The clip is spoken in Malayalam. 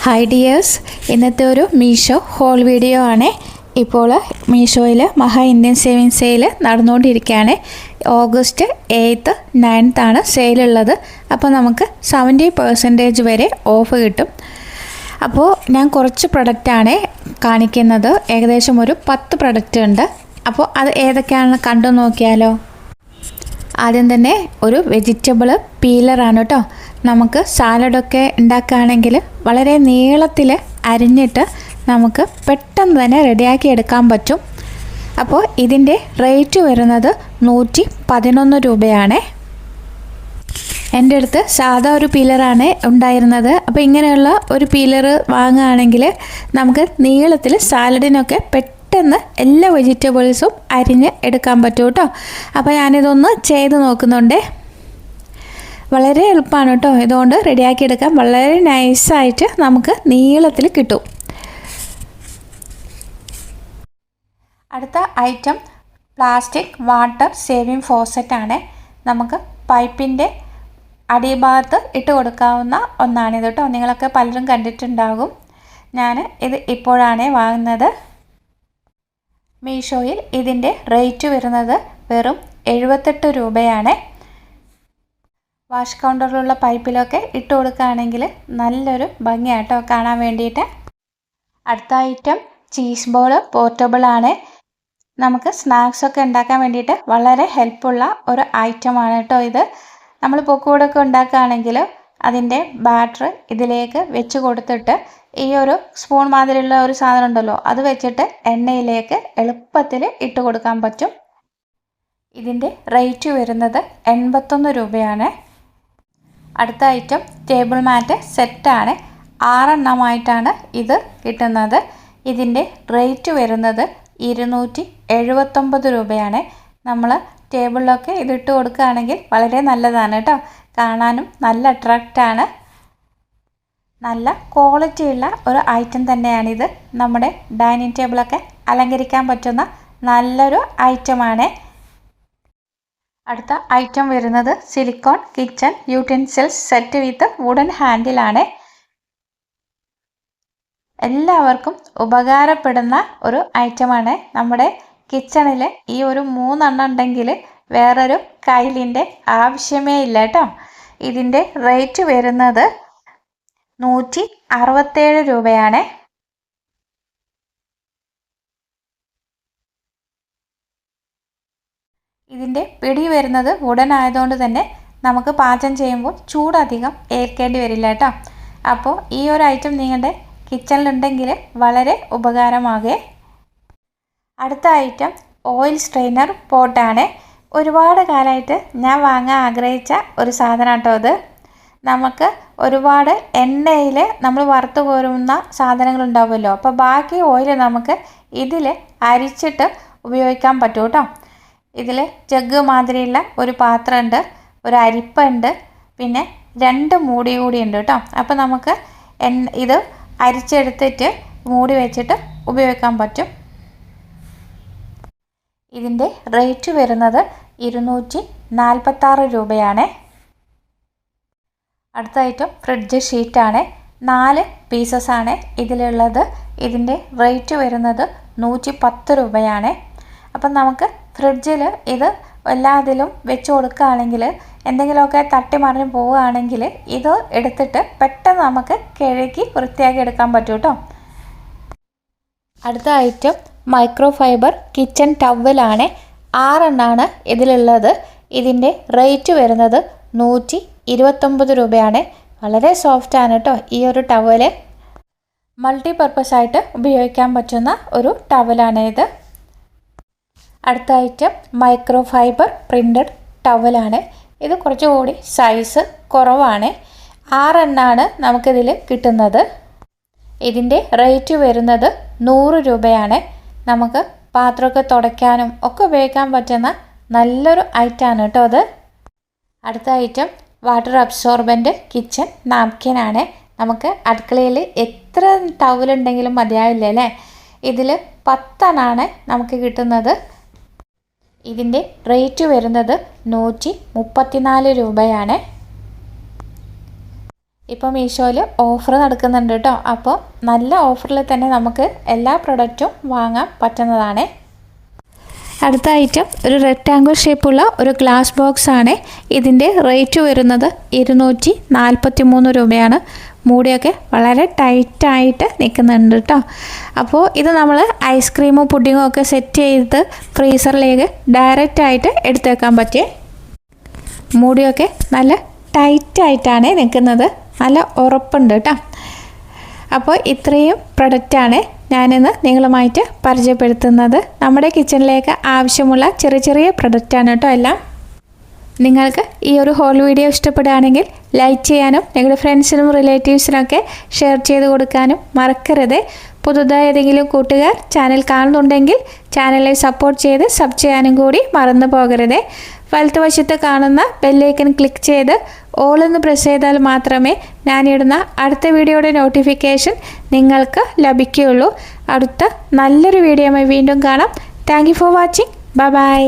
ഹായ് ഡിയേഴ്സ്, ഇന്നത്തെ ഒരു മീഷോ ഹോൾ വീഡിയോ ആണ്. ഇപ്പോൾ മീഷോയിൽ മഹാ ഇന്ത്യൻ സേവിങ് സെയിൽ നടന്നുകൊണ്ടിരിക്കുകയാണ്. ഓഗസ്റ്റ് 8th 9th ആണ് സെയിലുള്ളത്. അപ്പോൾ നമുക്ക് 70% വരെ ഓഫ് കിട്ടും. അപ്പോൾ ഞാൻ കുറച്ച് പ്രൊഡക്റ്റാണ് കാണിക്കുന്നത്. ഏകദേശം ഒരു 10 പ്രൊഡക്റ്റ് ഉണ്ട്. അപ്പോൾ അത് ഏതൊക്കെയാണെന്ന് കണ്ടു നോക്കിയാലോ. ആദ്യം തന്നെ ഒരു വെജിറ്റബിൾ പീലറാണ് കേട്ടോ. നമുക്ക് സാലഡൊക്കെ ഉണ്ടാക്കുകയാണെങ്കിൽ വളരെ നീളത്തിൽ അരിഞ്ഞിട്ട് നമുക്ക് പെട്ടെന്ന് തന്നെ റെഡിയാക്കി എടുക്കാൻ പറ്റും. അപ്പോൾ ഇതിൻ്റെ റേറ്റ് വരുന്നത് 111 രൂപയാണ്. എൻ്റെ അടുത്ത് സാധാ ഒരു പീലറാണ് ഉണ്ടായിരുന്നത്. അപ്പോൾ ഇങ്ങനെയുള്ള ഒരു പീലർ വാങ്ങുകയാണെങ്കിൽ നമുക്ക് നീളത്തിൽ സാലഡിനൊക്കെ പെട്ടെന്ന് എല്ലാ വെജിറ്റബിൾസും അരിഞ്ഞ് എടുക്കാൻ പറ്റും കേട്ടോ. അപ്പോൾ ഞാനിതൊന്ന് ചെയ്ത് നോക്കുന്നുണ്ട്. വളരെ എളുപ്പമാണ് കേട്ടോ. ഇതുകൊണ്ട് റെഡിയാക്കി എടുക്കാൻ വളരെ നൈസായിട്ട് നമുക്ക് നീളത്തിൽ കിട്ടും. അടുത്ത ഐറ്റം പ്ലാസ്റ്റിക് വാട്ടർ സേവിങ് ഫോസറ്റാണ്. നമുക്ക് പൈപ്പിൻ്റെ അടിഭാഗത്ത് ഇട്ട് കൊടുക്കാവുന്ന ഒന്നാണിത് കേട്ടോ. നിങ്ങളൊക്കെ പലരും കണ്ടിട്ടുണ്ടാകും. ഞാൻ ഇത് ഇപ്പോഴാണ് വാങ്ങുന്നത്. മീഷോയിൽ ഇതിൻ്റെ റേറ്റ് വരുന്നത് വെറും 78 രൂപയാണ്. വാഷ് കൗണ്ടറിലുള്ള പൈപ്പിലൊക്കെ ഇട്ട് കൊടുക്കുകയാണെങ്കിൽ നല്ലൊരു ഭംഗിയാട്ടോ കാണാൻ വേണ്ടിയിട്ട്. അടുത്ത ഐറ്റം ചീസ് ബോൾ പോർട്ടബിൾ ആണ്. നമുക്ക് സ്നാക്സൊക്കെ ഉണ്ടാക്കാൻ വേണ്ടിയിട്ട് വളരെ ഹെൽപ്പുള്ള ഒരു ഐറ്റമാണ് കേട്ടോ ഇത്. നമ്മൾ പൊക്കോടൊക്കെ ഉണ്ടാക്കുകയാണെങ്കിൽ അതിൻ്റെ ബാറ്റർ ഇതിലേക്ക് വെച്ച് കൊടുത്തിട്ട് ഈ ഒരു സ്പൂൺ മാതിരിയുള്ള ഒരു സാധനം ഉണ്ടല്ലോ, അത് വെച്ചിട്ട് എണ്ണയിലേക്ക് എളുപ്പത്തിൽ ഇട്ട് കൊടുക്കാൻ പറ്റും. ഇതിൻ്റെ റേറ്റ് വരുന്നത് 81 രൂപയാണ്. അടുത്ത ഐറ്റം ടേബിൾ മാറ്റ് സെറ്റാണ്. 6 എണ്ണമായിട്ടാണ് ഇത് കിട്ടുന്നത്. ഇതിൻ്റെ റേറ്റ് വരുന്നത് 279 രൂപയാണ്. നമ്മൾ ടേബിളിലൊക്കെ ഇതിട്ട് കൊടുക്കുകയാണെങ്കിൽ വളരെ നല്ലതാണ് കേട്ടോ. കാണാനും നല്ല അട്രാക്റ്റാണ്. നല്ല ക്വാളിറ്റിയുള്ള ഒരു ഐറ്റം തന്നെയാണിത്. നമ്മുടെ ഡൈനിങ് ടേബിളൊക്കെ അലങ്കരിക്കാൻ പറ്റുന്ന നല്ലൊരു ഐറ്റമാണ്. അടുത്ത ഐറ്റം വരുന്നത് silicone kitchen utensils set with wooden ഹാൻഡിലാണ്. എല്ലാവർക്കും ഉപകാരപ്പെടുന്ന ഒരു ഐറ്റമാണ്. നമ്മുടെ കിച്ചണിൽ ഈ ഒരു 3 എണ്ണം ഉണ്ടെങ്കിൽ വേറൊരു കയ്യിലിൻ്റെ ആവശ്യമേ ഇല്ല കേട്ടോ. ഇതിൻ്റെ റേറ്റ് വരുന്നത് 167 രൂപയാണ്. ഇതിൻ്റെ പിടി വരുന്നത് വുഡൻ ആയതുകൊണ്ട് തന്നെ നമുക്ക് പാചകം ചെയ്യുമ്പോൾ ചൂടധികം ഏൽക്കേണ്ടി വരില്ല കേട്ടോ. അപ്പോൾ ഈ ഒരു ഐറ്റം നിങ്ങളുടെ കിച്ചണിലുണ്ടെങ്കിൽ വളരെ ഉപകാരമാകേ. അടുത്ത ഐറ്റം ഓയിൽ സ്ട്രെയിനർ പോട്ടാണ്. ഒരുപാട് കാലമായിട്ട് ഞാൻ വാങ്ങാൻ ആഗ്രഹിച്ച ഒരു സാധനം കേട്ടോ ഇത്. നമുക്ക് ഒരുപാട് എണ്ണയിൽ നമ്മൾ വറുത്ത് കോരുന്ന സാധനങ്ങളുണ്ടാവുമല്ലോ. അപ്പോൾ ബാക്കി ഓയിൽ നമുക്ക് ഇതിൽ അരിച്ചിട്ട് ഉപയോഗിക്കാൻ പറ്റും കേട്ടോ. ഇതിൽ ജഗ് മാതിരിയുള്ള ഒരു പാത്രമുണ്ട്, ഒരു അരിപ്പുണ്ട്, പിന്നെ 2 മൂടി കൂടി ഉണ്ട് കേട്ടോ. അപ്പോൾ നമുക്ക് ഇത് അരിച്ചെടുത്തിട്ട് മൂടി വെച്ചിട്ട് ഉപയോഗിക്കാൻ പറ്റും. ഇതിൻ്റെ റേറ്റ് വരുന്നത് 246 രൂപയാണ്. അടുത്ത ഐറ്റം ഫ്രിഡ്ജ് ഷീറ്റാണ്. 4 പീസസാണ് ഇതിലുള്ളത്. ഇതിൻ്റെ റേറ്റ് വരുന്നത് 110 രൂപയാണ്. അപ്പം നമുക്ക് ഫ്രിഡ്ജിൽ ഇത് എല്ലാത്തിലും വെച്ച് കൊടുക്കുകയാണെങ്കിൽ എന്തെങ്കിലുമൊക്കെ തട്ടി മറിഞ്ഞ് പോവുകയാണെങ്കിൽ ഇത് എടുത്തിട്ട് പെട്ടെന്ന് നമുക്ക് കഴുകി വൃത്തിയാക്കി എടുക്കാൻ പറ്റും കേട്ടോ. അടുത്ത ഐറ്റം മൈക്രോ ഫൈബർ കിച്ചൺ ടവലാണ്. 6 എണ്ണമാണ് ഇതിലുള്ളത്. ഇതിൻ്റെ റേറ്റ് വരുന്നത് 129 രൂപയാണ്. വളരെ സോഫ്റ്റാണ് കേട്ടോ ഈ ഒരു ടവല്. മൾട്ടിപർപ്പസ് ആയിട്ട് ഉപയോഗിക്കാൻ പറ്റുന്ന ഒരു ടവലാണ് ഇത്. അടുത്ത ഐറ്റം മൈക്രോ ഫൈബർ പ്രിൻറ്റഡ് ടവലാണ്. ഇത് കുറച്ചുകൂടി സൈസ് കുറവാണ്. 6 എണ്ണമാണ് നമുക്കിതിൽ കിട്ടുന്നത്. ഇതിൻ്റെ റേറ്റ് വരുന്നത് 100 രൂപയാണ്. നമുക്ക് പാത്രമൊക്കെ തുടയ്ക്കാനും ഒക്കെ ഉപയോഗിക്കാൻ പറ്റുന്ന നല്ലൊരു ഐറ്റമാണ് കേട്ടോ അത്. അടുത്ത ഐറ്റം വാട്ടർ അബ്സോർബൻ്റ് കിച്ചൺ നാപ്കിനാണ്. നമുക്ക് അടുക്കളയിൽ എത്ര ടവലുണ്ടെങ്കിലും മതിയാവില്ല അല്ലേ. ഇതിൽ 10 എണ്ണമാണ് നമുക്ക് കിട്ടുന്നത്. ഇതിൻ്റെ റേറ്റ് വരുന്നത് 134 രൂപയാണ്. ഇപ്പോൾ മീഷോയിൽ ഓഫർ നടക്കുന്നുണ്ട് കേട്ടോ. അപ്പോൾ നല്ല ഓഫറിൽ തന്നെ നമുക്ക് എല്ലാ പ്രൊഡക്റ്റും വാങ്ങാൻ പറ്റുന്നതാണ്. അടുത്ത ഐറ്റം ഒരു റെക്റ്റാങ്കിൾ ഷേപ്പുള്ള ഒരു ഗ്ലാസ് ബോക്സ് ആണ്. ഇതിൻ്റെ റേറ്റ് വരുന്നത് 243 രൂപയാണ്. മൂടിയൊക്കെ വളരെ ടൈറ്റായിട്ട് നിൽക്കുന്നുണ്ട് കേട്ടോ. അപ്പോൾ ഇത് നമ്മൾ ഐസ്ക്രീമും പുഡിങ്ങും ഒക്കെ സെറ്റ് ചെയ്ത് ഫ്രീസറിലേക്ക് ഡയറക്റ്റായിട്ട് എടുത്ത് വെക്കാൻ പറ്റിയ മൂടിയൊക്കെ നല്ല ടൈറ്റായിട്ടാണ് നിൽക്കുന്നത്. നല്ല ഉറപ്പുണ്ട് കേട്ടോ. അപ്പോൾ ഇത്രയും പ്രൊഡക്റ്റാണ് ഞാനിന്ന് നിങ്ങളുമായിട്ട് പരിചയപ്പെടുത്തുന്നത്. നമ്മുടെ കിച്ചണിലേക്ക് ആവശ്യമുള്ള ചെറിയ ചെറിയ പ്രൊഡക്റ്റാണ് കേട്ടോ എല്ലാം. നിങ്ങൾക്ക് ഈ ഒരു ഹോൾ വീഡിയോ ഇഷ്ടപ്പെടുകയാണെങ്കിൽ ലൈക്ക് ചെയ്യാനും നിങ്ങളുടെ ഫ്രണ്ട്സിനും റിലേറ്റീവ്സിനൊക്കെ ഷെയർ ചെയ്ത് കൊടുക്കാനും മറക്കരുത്. പുതുതായി ഏതെങ്കിലും കൂട്ടുകാർ ചാനൽ കാണുന്നുണ്ടെങ്കിൽ ചാനലിനെ സപ്പോർട്ട് ചെയ്ത് സബ് ചെയ്യാനും കൂടി മറന്നു പോകരുത്. വലതുവശത്ത് കാണുന്ന ബെല്ലൈക്കൺ ക്ലിക്ക് ചെയ്ത് ഓൾ എന്ന് പ്രസ് ചെയ്താൽ മാത്രമേ ഞാനിടുന്ന അടുത്ത വീഡിയോയുടെ നോട്ടിഫിക്കേഷൻ നിങ്ങൾക്ക് ലഭിക്കുകയുള്ളൂ. അടുത്ത നല്ലൊരു വീഡിയോയുമായി വീണ്ടും കാണാം. Thank you for watching. Bye bye.